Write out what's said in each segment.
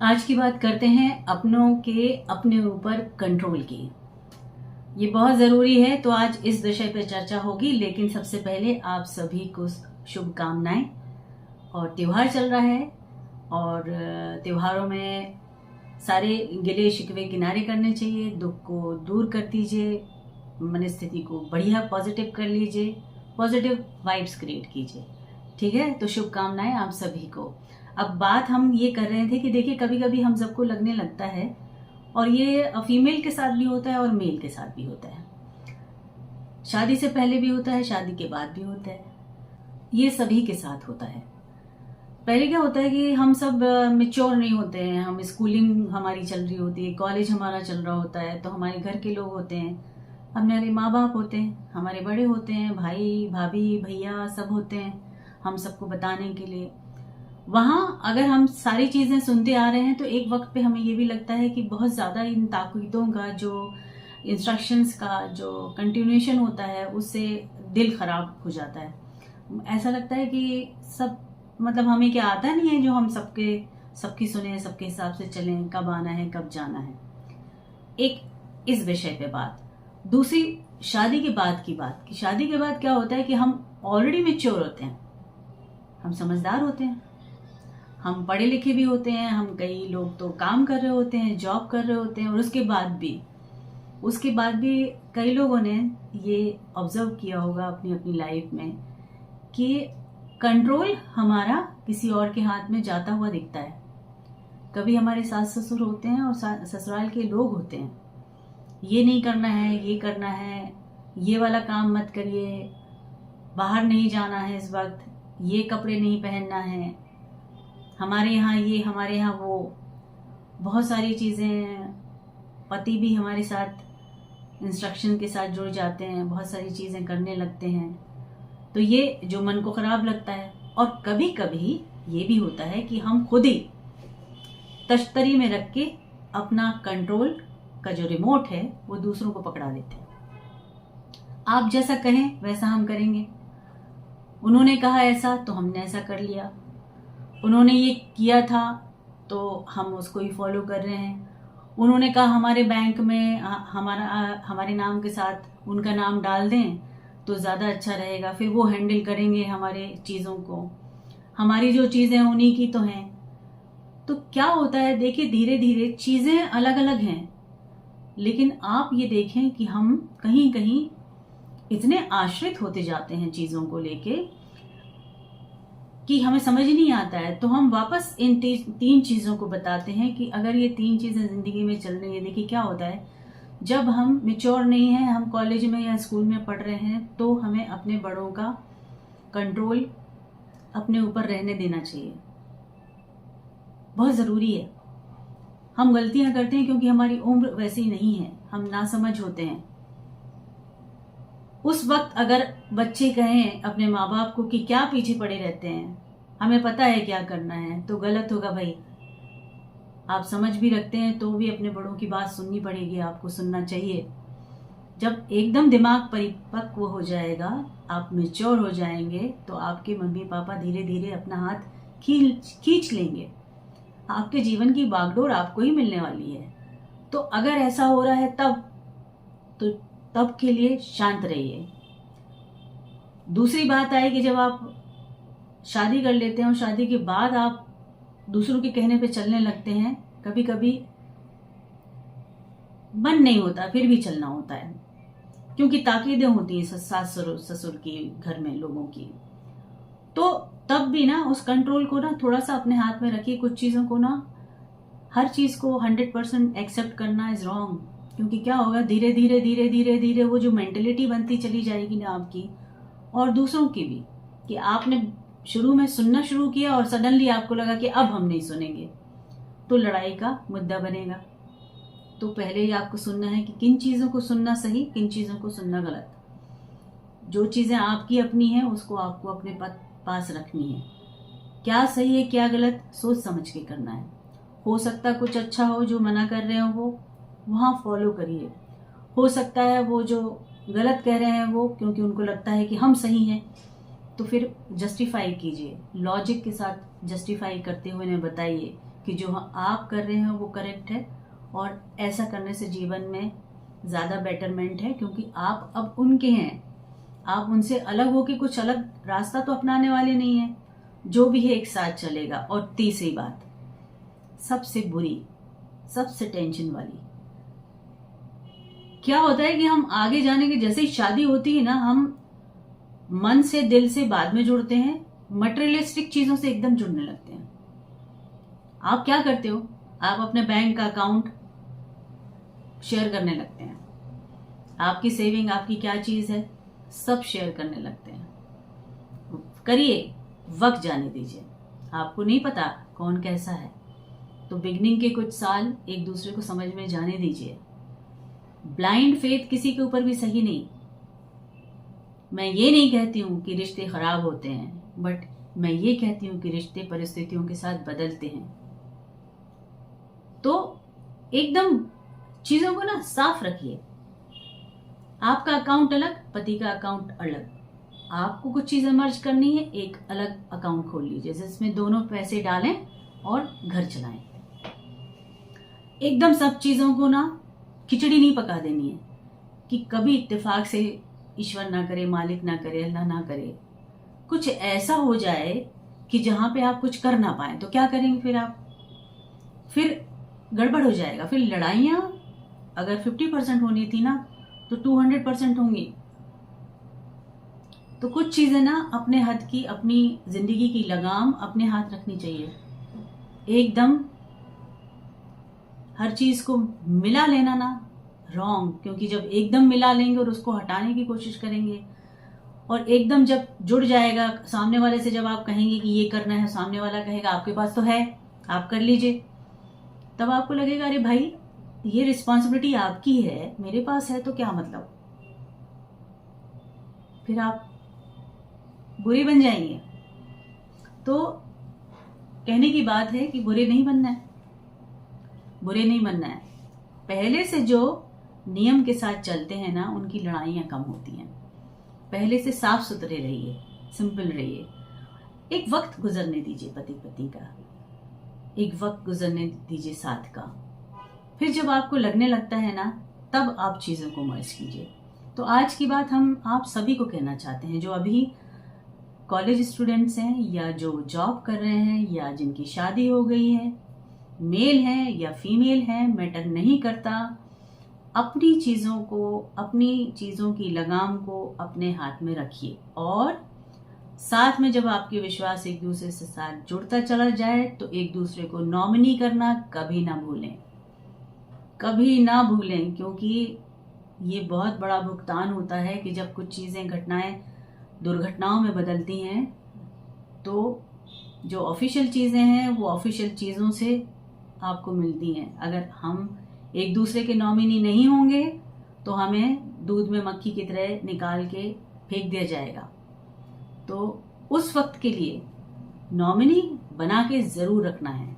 आज की बात करते हैं अपनों के अपने ऊपर कंट्रोल की। ये बहुत ज़रूरी है, तो आज इस विषय पर चर्चा होगी। लेकिन सबसे पहले आप सभी को शुभकामनाएं। और त्योहार चल रहा है और त्योहारों में सारे गिले शिकवे किनारे करने चाहिए, दुख को दूर कर दीजिए, मनस्थिति को बढ़िया पॉजिटिव कर लीजिए, पॉजिटिव वाइब्स क्रिएट कीजिए। ठीक है, तो शुभकामनाएं आप सभी को। अब बात हम ये कर रहे थे कि देखिए, कभी कभी हम सबको लगने लगता है, और ये फीमेल के साथ भी होता है और मेल के साथ भी होता है, शादी से पहले भी होता है, शादी के बाद भी होता है, ये सभी के साथ होता है। पहले क्या होता है कि हम सब मेच्योर नहीं होते हैं, हम स्कूलिंग हमारी चल रही होती है, कॉलेज हमारा चल रहा होता है, तो हमारे घर के लोग होते हैं, हमारे माँ बाप होते हैं, हमारे बड़े होते हैं, भाई भाभी भैया सब होते हैं हम सबको बताने के लिए। वहाँ अगर हम सारी चीज़ें सुनते आ रहे हैं तो एक वक्त पे हमें ये भी लगता है कि बहुत ज़्यादा इन ताकीदों का, जो इंस्ट्रक्शंस का जो कंटिन्यूएशन होता है, उससे दिल खराब हो जाता है। ऐसा लगता है कि सब मतलब हमें क्या आता नहीं है जो हम सबकी सुने, सबके हिसाब से चलें, कब आना है कब जाना है। एक इस विषय पे बात। दूसरी, शादी के बाद की बात कि शादी के बाद क्या होता है कि हम ऑलरेडी मेच्योर होते हैं, हम समझदार होते हैं, हम पढ़े लिखे भी होते हैं, हम कई लोग तो काम कर रहे होते हैं, जॉब कर रहे होते हैं, और उसके बाद भी कई लोगों ने ये ऑब्जर्व किया होगा अपनी अपनी लाइफ में कि कंट्रोल हमारा किसी और के हाथ में जाता हुआ दिखता है। कभी हमारे सास ससुर होते हैं और ससुराल के लोग होते हैं, ये नहीं करना है, ये करना है, ये वाला काम मत करिए, बाहर नहीं जाना है इस वक्त, ये कपड़े नहीं पहनना है, हमारे यहाँ ये, हमारे यहाँ वो, बहुत सारी चीज़ें। पति भी हमारे साथ इंस्ट्रक्शन के साथ जुड़ जाते हैं, बहुत सारी चीज़ें करने लगते हैं, तो ये जो मन को ख़राब लगता है। और कभी कभी ये भी होता है कि हम खुद ही तश्तरी में रख के अपना कंट्रोल का जो रिमोट है वो दूसरों को पकड़ा देते हैं। आप जैसा कहें वैसा हम करेंगे, उन्होंने कहा ऐसा तो हमने ऐसा कर लिया, उन्होंने ये किया था तो हम उसको ही फॉलो कर रहे हैं, उन्होंने कहा हमारे बैंक में हमारे नाम के साथ उनका नाम डाल दें तो ज़्यादा अच्छा रहेगा, फिर वो हैंडल करेंगे हमारे चीज़ों को, हमारी जो चीज़ें उन्हीं की तो हैं। तो क्या होता है, देखिए धीरे धीरे चीज़ें अलग अलग हैं, लेकिन आप ये देखें कि हम कहीं कहीं इतने आश्रित होते जाते हैं चीज़ों को लेके कि हमें समझ नहीं आता है। तो हम वापस इन तीन चीज़ों को बताते हैं कि अगर ये तीन चीज़ें ज़िंदगी में चल रही है। देखिए क्या होता है, जब हम मेच्योर नहीं हैं, हम कॉलेज में या स्कूल में पढ़ रहे हैं, तो हमें अपने बड़ों का कंट्रोल अपने ऊपर रहने देना चाहिए, बहुत ज़रूरी है। हम गलतियां करते हैं क्योंकि हमारी उम्र वैसी नहीं है, हम नासमझ होते हैं। उस वक्त अगर बच्चे कहें अपने माँ बाप को कि क्या पीछे पड़े रहते हैं, हमें पता है क्या करना है, तो गलत होगा भाई। आप समझ भी रखते हैं तो भी अपने बड़ों की बात सुननी पड़ेगी, आपको सुनना चाहिए। जब एकदम दिमाग परिपक्व हो जाएगा, आप मेच्योर हो जाएंगे, तो आपके मम्मी पापा धीरे धीरे अपना हाथ खींच लेंगे, आपके जीवन की बागडोर आपको ही मिलने वाली है। तो अगर ऐसा हो रहा है तब के लिए शांत रहिए। दूसरी बात आई कि जब आप शादी कर लेते हैं और शादी के बाद आप दूसरों के कहने पे चलने लगते हैं, कभी कभी मन नहीं होता फिर भी चलना होता है, क्योंकि ताकीदें होती हैं सास ससुर की, घर में लोगों की। तो तब भी ना उस कंट्रोल को ना थोड़ा सा अपने हाथ में रखिए। कुछ चीज़ों को ना, हर चीज़ को 100% एक्सेप्ट करना इज रॉन्ग, क्योंकि क्या होगा, धीरे धीरे धीरे धीरे धीरे वो जो मेंटेलिटी बनती चली जाएगी ना आपकी और दूसरों की भी, कि आपने शुरू में सुनना शुरू किया और सडनली आपको लगा कि अब हम नहीं सुनेंगे, तो लड़ाई का मुद्दा बनेगा। तो पहले ही आपको सुनना है कि किन चीज़ों को सुनना सही, किन चीज़ों को सुनना गलत। जो चीज़ें आपकी अपनी हैं उसको आपको अपने पास रखनी है। क्या सही है क्या गलत सोच समझ के करना है। हो सकता कुछ अच्छा हो, जो मना कर रहे हो वो वहाँ फॉलो करिए। हो सकता है वो जो गलत कह रहे हैं वो क्योंकि उनको लगता है कि हम सही हैं, तो फिर जस्टिफाई कीजिए, लॉजिक के साथ जस्टिफाई करते हुए उन्हें बताइए कि जो आप कर रहे हैं वो करेक्ट है, और ऐसा करने से जीवन में ज़्यादा बेटरमेंट है, क्योंकि आप अब उनके हैं। आप उनसे अलग होके कुछ अलग रास्ता तो अपनाने वाले नहीं हैं। जो भी है एक साथ चलेगा। और तीसरी बात, सबसे बुरी, सबसे टेंशन वाली, क्या होता है कि हम आगे जाने की जैसे ही शादी होती है ना, हम मन से दिल से बाद में जुड़ते हैं, मटेरियलिस्टिक चीजों से एकदम जुड़ने लगते हैं। आप क्या करते हो? आप अपने बैंक का अकाउंट शेयर करने लगते हैं, आपकी सेविंग, आपकी क्या चीज है, सब शेयर करने लगते हैं। करिए, वक्त जाने दीजिए। आपको नहीं पता कौन कैसा है, तो बिगनिंग के कुछ साल एक दूसरे को समझ में जाने दीजिए। ब्लाइंड फेथ किसी के ऊपर भी सही नहीं। मैं ये नहीं कहती हूं कि रिश्ते खराब होते हैं, बट मैं ये कहती हूं कि रिश्ते परिस्थितियों के साथ बदलते हैं। तो एकदम चीजों को ना साफ रखिए। आपका अकाउंट अलग, पति का अकाउंट अलग। आपको कुछ चीजें मर्ज करनी है, एक अलग अकाउंट खोल लीजिए जिसमें दोनों पैसे डालें और घर चलाएं। एकदम सब चीजों को ना खिचड़ी नहीं पका देनी है कि कभी इत्तेफाक से, ईश्वर ना करे, मालिक ना करे, अल्लाह ना करे, कुछ ऐसा हो जाए कि जहां पे आप कुछ कर ना पाए, तो क्या करेंगे फिर आप? फिर गड़बड़ हो जाएगा। फिर लड़ाइयां अगर 50% होनी थी ना, तो 200% होंगी। तो कुछ चीजें ना अपने हाथ की, अपनी जिंदगी की लगाम अपने हाथ रखनी चाहिए। एकदम हर चीज को मिला लेना ना, रॉन्ग। क्योंकि जब एकदम मिला लेंगे और उसको हटाने की कोशिश करेंगे, और एकदम जब जुड़ जाएगा सामने वाले से, जब आप कहेंगे कि ये करना है, सामने वाला कहेगा आपके पास तो है, आप कर लीजिए, तब आपको लगेगा अरे भाई ये रिस्पॉन्सिबिलिटी आपकी है, मेरे पास है तो क्या मतलब। फिर आप बुरे बन जाएंगे। तो कहने की बात है कि बुरे नहीं बनना है, बुरे नहीं बनना है। पहले से जो नियम के साथ चलते हैं ना, उनकी लड़ाइयां कम होती हैं। पहले से साफ सुथरे रहिए, सिंपल रहिए। एक वक्त गुजरने दीजिए पति पत्नी का, एक वक्त गुजरने दीजिए साथ का। फिर जब आपको लगने लगता है ना, तब आप चीजों को मर्ज कीजिए। तो आज की बात हम आप सभी को कहना चाहते हैं, जो अभी कॉलेज स्टूडेंट्स हैं, या जो जॉब कर रहे हैं, या जिनकी शादी हो गई है, मेल है या फीमेल है, मैटर नहीं करता। अपनी चीजों को, अपनी चीजों की लगाम को अपने हाथ में रखिए, और साथ में जब आपके विश्वास एक दूसरे से साथ जुड़ता चला जाए, तो एक दूसरे को नॉमिनी करना कभी ना भूलें, कभी ना भूलें। क्योंकि ये बहुत बड़ा भुगतान होता है कि जब कुछ चीजें, घटनाएं दुर्घटनाओं में बदलती हैं, तो जो ऑफिशियल चीजें हैं वो ऑफिशियल चीजों से आपको मिलती हैं। अगर हम एक दूसरे के नॉमिनी नहीं होंगे, तो हमें दूध में मक्खी की तरह निकाल के फेंक दिया जाएगा। तो उस वक्त के लिए नॉमिनी बना के जरूर रखना है,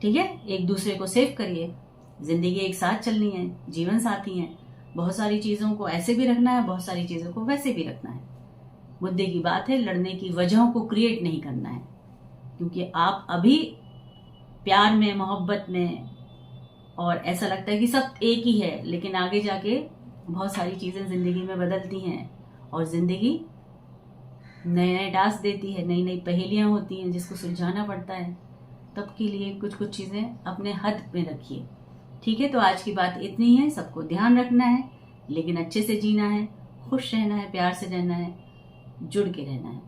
ठीक है? एक दूसरे को सेव करिए। जिंदगी एक साथ चलनी है, जीवन साथी है। बहुत सारी चीजों को ऐसे भी रखना है, बहुत सारी चीजों को वैसे भी रखना है। मुद्दे की बात है, लड़ने की वजहों को क्रिएट नहीं करना है। क्योंकि आप अभी प्यार में, मोहब्बत में, और ऐसा लगता है कि सब एक ही है, लेकिन आगे जाके बहुत सारी चीजें जिंदगी में बदलती हैं, और जिंदगी नए नए टास्क देती है, नई नई पहेलियां होती हैं जिसको सुलझाना पड़ता है। तब के लिए कुछ कुछ चीजें अपने हद में रखिए, ठीक है? तो आज की बात इतनी है। सबको ध्यान रखना है, लेकिन अच्छे से जीना है, खुश रहना है, प्यार से रहना है, जुड़ के रहना है।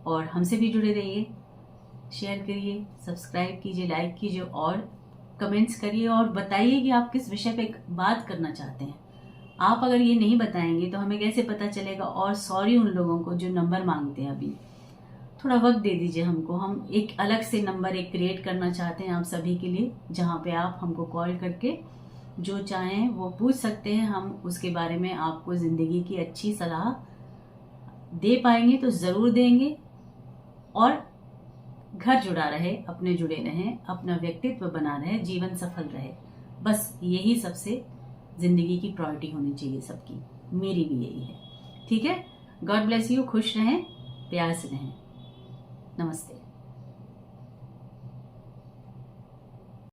और हमसे भी जुड़े रहिए, शेयर करिए, सब्सक्राइब कीजिए, लाइक कीजिए, और कमेंट्स करिए, और बताइए कि आप किस विषय पे बात करना चाहते हैं। आप अगर ये नहीं बताएंगे तो हमें कैसे पता चलेगा। और सॉरी उन लोगों को जो नंबर मांगते हैं, अभी थोड़ा वक्त दे दीजिए हमको। हम एक अलग से नंबर एक क्रिएट करना चाहते हैं आप सभी के लिए, जहाँ पे आप हमको कॉल करके जो चाहें वो पूछ सकते हैं। हम उसके बारे में आपको जिंदगी की अच्छी सलाह दे पाएंगे तो जरूर देंगे। और घर जुड़ा रहे, अपने जुड़े रहें, अपना व्यक्तित्व बना रहे, जीवन सफल रहे। बस यही सबसे जिंदगी की प्रायोरिटी होनी चाहिए सबकी, मेरी भी यही है, ठीक है? गॉड ब्लेस यू, खुश रहें, प्यार से रहें। नमस्ते।